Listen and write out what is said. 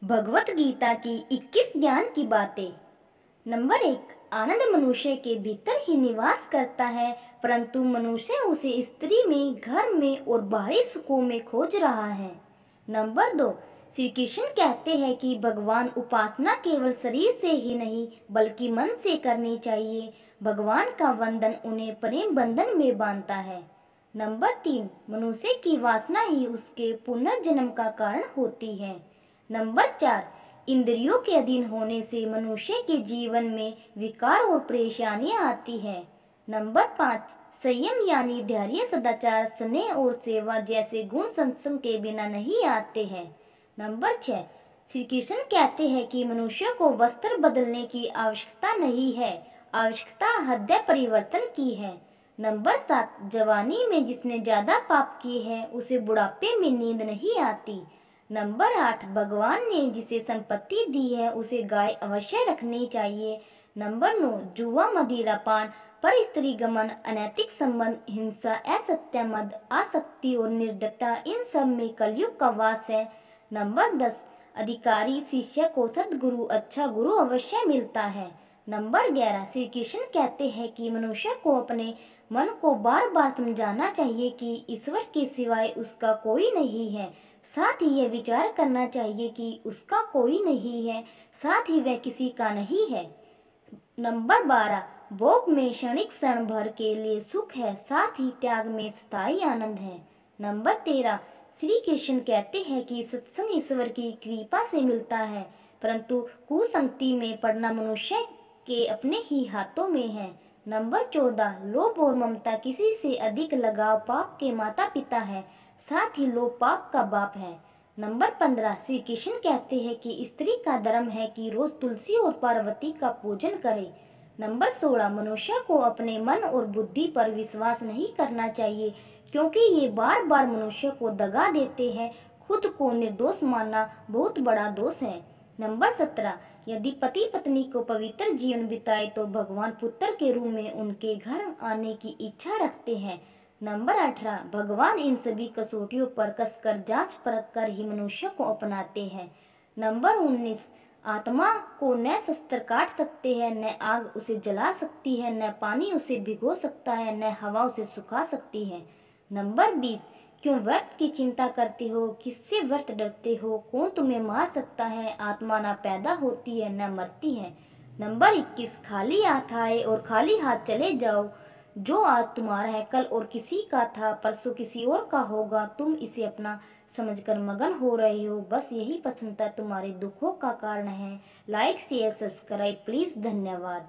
भगवत गीता की 21 ज्ञान की बातें। नंबर 1। आनंद मनुष्य के भीतर ही निवास करता है, परंतु मनुष्य उसे स्त्री में, घर में और बाहरी सुखों में खोज रहा है। नंबर 2। श्री कृष्ण कहते हैं कि भगवान उपासना केवल शरीर से ही नहीं बल्कि मन से करनी चाहिए। भगवान का वंदन उन्हें प्रेम बंधन में बांधता है। नंबर 3। मनुष्य की वासना ही उसके पुनर्जन्म का कारण होती है। नंबर 4। इंद्रियों के अधीन होने से मनुष्य के जीवन में विकार और परेशानियां आती है। नंबर 5। संयम यानी धैर्य, सदाचार, स्नेह और सेवा जैसे गुण सत्संग के बिना नहीं आते हैं। नंबर 6। श्री कृष्ण कहते हैं कि मनुष्य को वस्त्र बदलने की आवश्यकता नहीं है, आवश्यकता हृदय परिवर्तन की है। नंबर 7। जवानी में जिसने ज्यादा पाप किए हैं उसे बुढ़ापे में नींद नहीं आती। नंबर 8। भगवान ने जिसे संपत्ति दी है उसे गाय अवश्य रखनी चाहिए। नंबर 9। जुआ, मदिरा पान, पर स्त्री गमन, अनैतिक संबंध, हिंसा, असत्य, मद, आसक्ति और निर्दयता, इन सब में कलयुग का वास है। नंबर 10। अधिकारी शिष्य को सद्गुरु, अच्छा गुरु अवश्य मिलता है। नंबर 11। श्री कृष्ण कहते हैं कि मनुष्य को अपने मन को बार बार समझाना चाहिए कि ईश्वर के सिवाय उसका कोई नहीं है। साथ ही यह विचार करना चाहिए कि उसका कोई नहीं है, साथ ही वह किसी का नहीं है। नंबर 12। भोग में क्षणिक क्षण भर के लिए सुख है, साथ ही त्याग में स्थायी आनंद है। नंबर 13। श्री कृष्ण कहते हैं कि सत्संग ईश्वर की कृपा से मिलता है, परंतु कुसंगति में पड़ना मनुष्य के अपने ही हाथों में है। नंबर 14। लोभ और ममता, किसी से अधिक लगाव पाप के माता पिता है, साथ ही लोभ पाप का बाप है। नंबर 15। श्री कृष्ण कहते हैं कि स्त्री का धर्म है कि रोज तुलसी और पार्वती का पूजन करे। नंबर 16। मनुष्य को अपने मन और बुद्धि पर विश्वास नहीं करना चाहिए, क्योंकि ये बार बार मनुष्य को दगा देते हैं। खुद को निर्दोष मानना बहुत बड़ा दोष है। नंबर 17। यदि पति पत्नी को पवित्र जीवन बिताए तो भगवान पुत्र के रूप में उनके घर आने की इच्छा रखते हैं। नंबर 18। भगवान इन सभी कसौटियों पर कसकर जांच परख कर ही मनुष्य को अपनाते हैं। नंबर 19। आत्मा को न शस्त्र काट सकते हैं, न आग उसे जला सकती है, न पानी उसे भिगो सकता है, न हवा उसे सुखा सकती है। नंबर 20। क्यों व्यर्थ की चिंता करते हो, किससे व्यर्थ डरते हो, कौन तुम्हें मार सकता है, आत्मा ना पैदा होती है न मरती है। नंबर 21। खाली हाथ आए और खाली हाथ चले जाओ। जो आज तुम्हारा है कल और किसी का था, परसों किसी और का होगा। तुम इसे अपना समझकर मगन हो रहे हो, बस यही प्रसन्नता तुम्हारे दुखों का कारण है। Like share subscribe please. धन्यवाद।